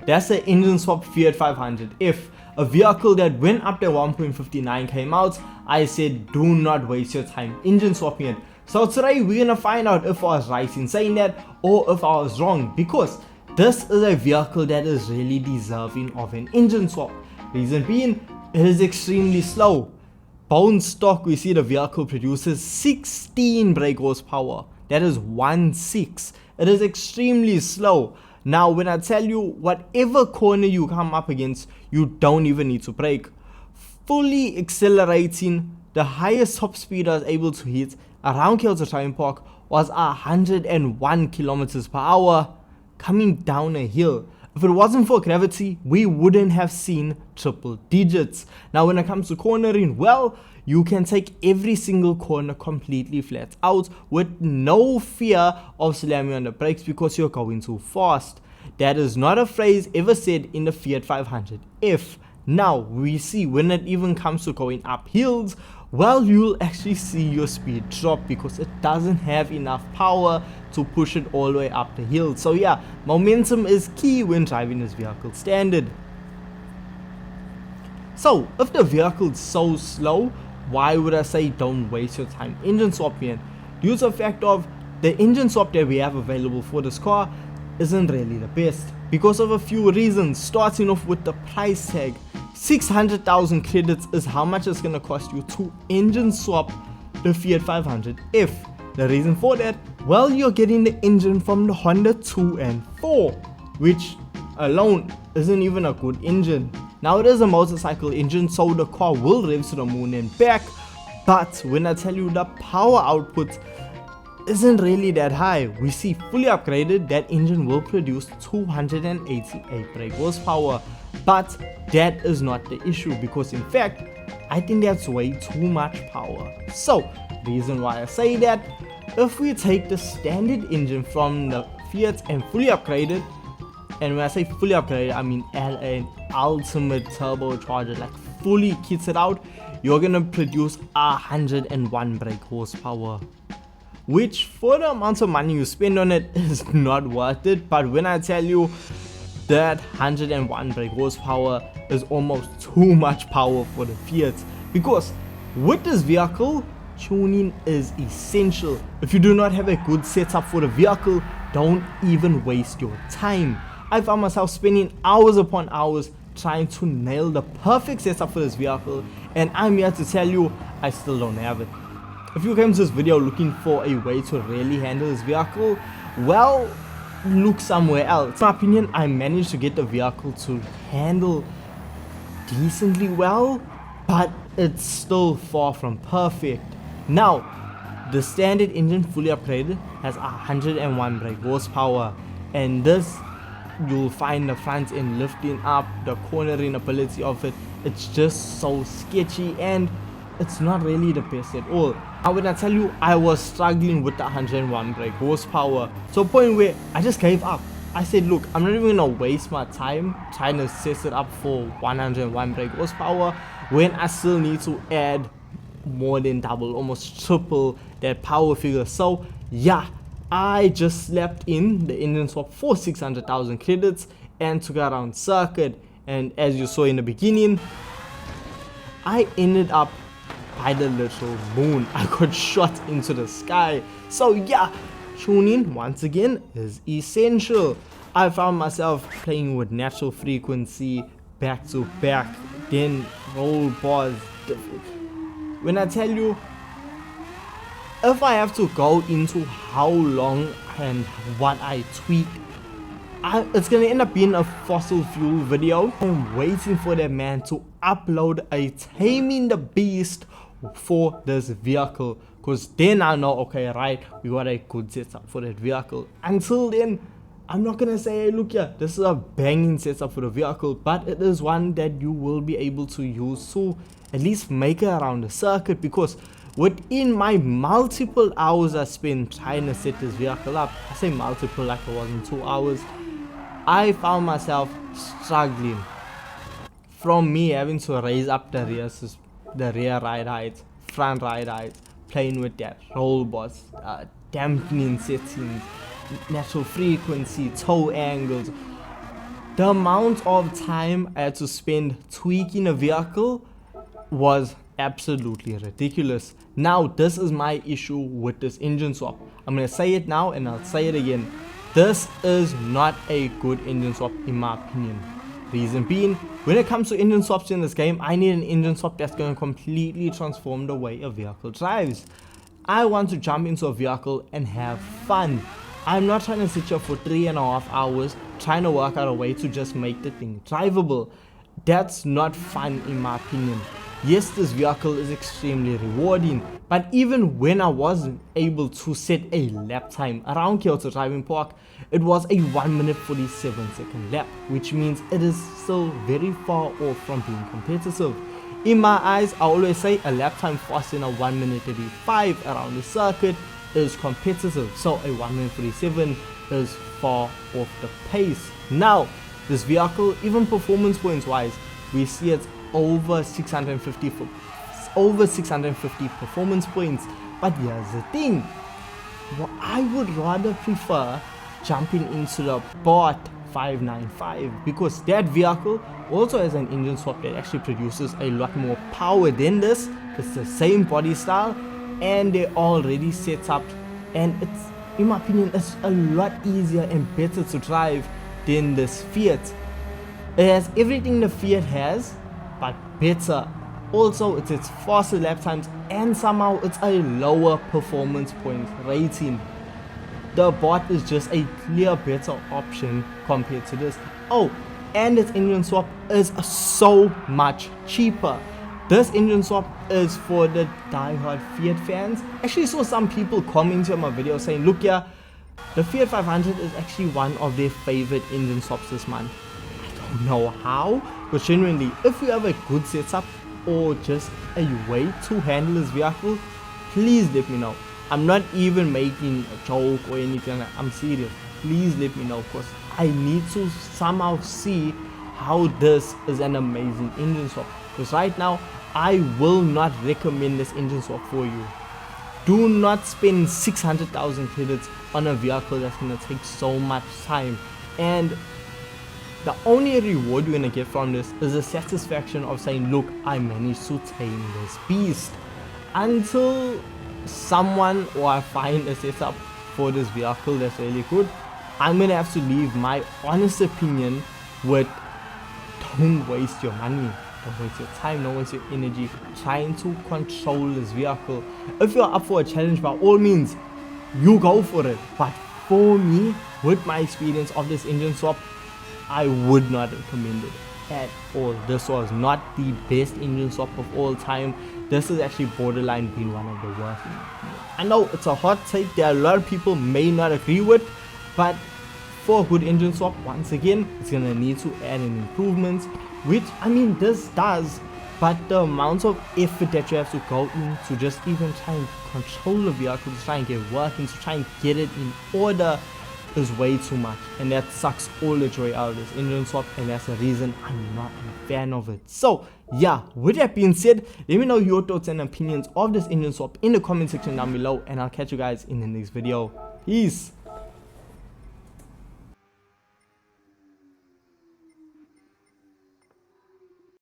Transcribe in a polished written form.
That's the engine swap Fiat 500. If a vehicle that went up to 1.59 came out, I said do not waste your time engine swapping it. So today we're gonna find out if I was right in saying that or if I was wrong, because this is a vehicle that is really deserving of an engine swap. Reason being, it is extremely slow. Bone stock, we see the vehicle produces 16 brake horsepower. That is 1.6. It is extremely slow. Now when I tell you, whatever corner you come up against, you don't even need to brake. Fully accelerating, the highest top speed I was able to hit around Kyoto Driving Park was 101 kilometers per hour coming down a hill. If it wasn't for gravity, we wouldn't have seen triple digits. Now when it comes to cornering, well, you can take every single corner completely flat out with no fear of slamming on the brakes because you're going too fast. That is not a phrase ever said in the Fiat 500F. Now we see when it even comes to going up hills, well, you'll actually see your speed drop because it doesn't have enough power to push it all the way up the hill. So yeah, momentum is key when driving this vehicle standard. So if the vehicle is so slow, why would I say don't waste your time engine swapping it? Due to the fact of the engine swap that we have available for this car isn't really the best because of a few reasons, starting off with the price tag. 600,000 credits is how much it's going to cost you to engine swap the Fiat 500F. The reason for that, well, you're getting the engine from the Honda 2 and 4, which alone isn't even a good engine. Now it is a motorcycle engine, so the car will rev to the moon and back, but when I tell you the power output isn't really that high. We see fully upgraded, that engine will produce 288 brake horsepower, but that is not the issue because in fact I think that's way too much power. So reason why I say that, if we take the standard engine from the Fiat and fully upgraded, and when I say fully upgraded, I mean an ultimate turbocharger, like fully kitted out, you're gonna produce 101 brake horsepower, which for the amount of money you spend on it is not worth it. But when I tell you that 101 brake horsepower is almost too much power for the Fiat, because with this vehicle, tuning is essential. If you do not have a good setup for the vehicle, don't even waste your time. I found myself spending hours upon hours trying to nail the perfect setup for this vehicle, and I'm here to tell you I still don't have it. If you came to this video looking for a way to really handle this vehicle, well, look somewhere else. In my opinion, I managed to get the vehicle to handle decently well, but it's still far from perfect. Now, the standard engine fully upgraded has 101 brake horsepower, and this you'll find the front end lifting up, the cornering ability of it, it's just so sketchy and it's not really the best at all. Now when I tell you I was struggling with the 101 brake horsepower to a point where I just gave up. I said, look, I'm not even gonna waste my time trying to set it up for 101 brake horsepower when I still need to add more than double, almost triple that power figure. So yeah, I just slapped in the engine swap for 600,000 credits and took it around circuit, and as you saw in the beginning, I ended up by the little moon. I got shot into the sky. So yeah, tuning once again is essential. I found myself playing with natural frequency back to back, then roll bars. When I tell you, if I have to go into how long and what I tweak, it's gonna end up being a fossil fuel video. I'm waiting for that man to upload a Taming the Beast for this vehicle, because then I know, okay, right, we got a good setup for that vehicle. Until then, I'm not gonna say, hey, look here, this is a banging setup for the vehicle, but it is one that you will be able to use to at least make it around the circuit, because within my multiple hours I spent trying to set this vehicle up, I say multiple like it wasn't 2 hours, I found myself struggling. From me having to raise up the rear ride height, front ride height, playing with that roll bars, dampening settings, natural frequency, toe angles, The amount of time I had to spend tweaking a vehicle was absolutely ridiculous. Now, this is my issue with this engine swap. I'm going to say it now and I'll say it again. This is not a good engine swap in my opinion. Reason being, when it comes to engine swaps in this game, I need an engine swap that's going to completely transform the way a vehicle drives. I want to jump into a vehicle and have fun. I'm not trying to sit here for 3.5 hours trying to work out a way to just make the thing drivable. That's not fun in my opinion. Yes, this vehicle is extremely rewarding, but even when I wasn't able to set a lap time around Kyoto Driving Park, it was a 1 minute 47 second lap, which means it is still very far off from being competitive. In my eyes, I always say a lap time faster than a 1 minute 35 around the circuit is competitive, so a 1 minute 47 is far off the pace. Now, this vehicle, even performance points wise, we see it's over 650 performance points. But here's the thing, well, I would rather prefer jumping into the Bot 595 because that vehicle also has an engine swap that actually produces a lot more power than this. It's the same body style and they're already set up, and it's, in my opinion, it's a lot easier and better to drive than this Fiat. It has everything the Fiat has, but better. Also, it's faster lap times and somehow it's a lower performance point rating. The Bot is just a clear better option compared to this. Oh, and its engine swap is so much cheaper. This engine swap is for the die-hard Fiat fans. Actually saw some people commenting on my video saying, look here, the Fiat 500 is actually one of their favorite engine swaps this month. I don't know how, but genuinely, if you have a good setup or just a way to handle this vehicle, please let me know. I'm not even making a joke or anything, I'm serious. Please let me know because I need to somehow see how this is an amazing engine swap. Because right now, I will not recommend this engine swap for you. Do not spend 600,000 credits on a vehicle that's going to take so much time. And the only reward you're going to get from this is the satisfaction of saying, look, I managed to tame this beast. Until someone or I find a setup for this vehicle that's really good, I'm going to have to leave my honest opinion with don't waste your money. Don't waste your time, don't waste your energy trying to control this vehicle. If you're up for a challenge, by all means, you go for it. But for me, with my experience of this engine swap, I would not recommend it at all. This was not the best engine swap of all time. This is actually borderline being one of the worst. I know it's a hot take, there are a lot of people may not agree with, but for a good engine swap, once again, it's gonna need to add in improvements, which I mean this does, but the amount of effort that you have to go in to just even try and control the vehicle, to try and get working, to try and get it in order is way too much, and that sucks all the joy out of this engine swap, and that's the reason I'm not a fan of it. So yeah, with that being said, let me know your thoughts and opinions of this engine swap in the comment section down below, and I'll catch you guys in the next video. Peace.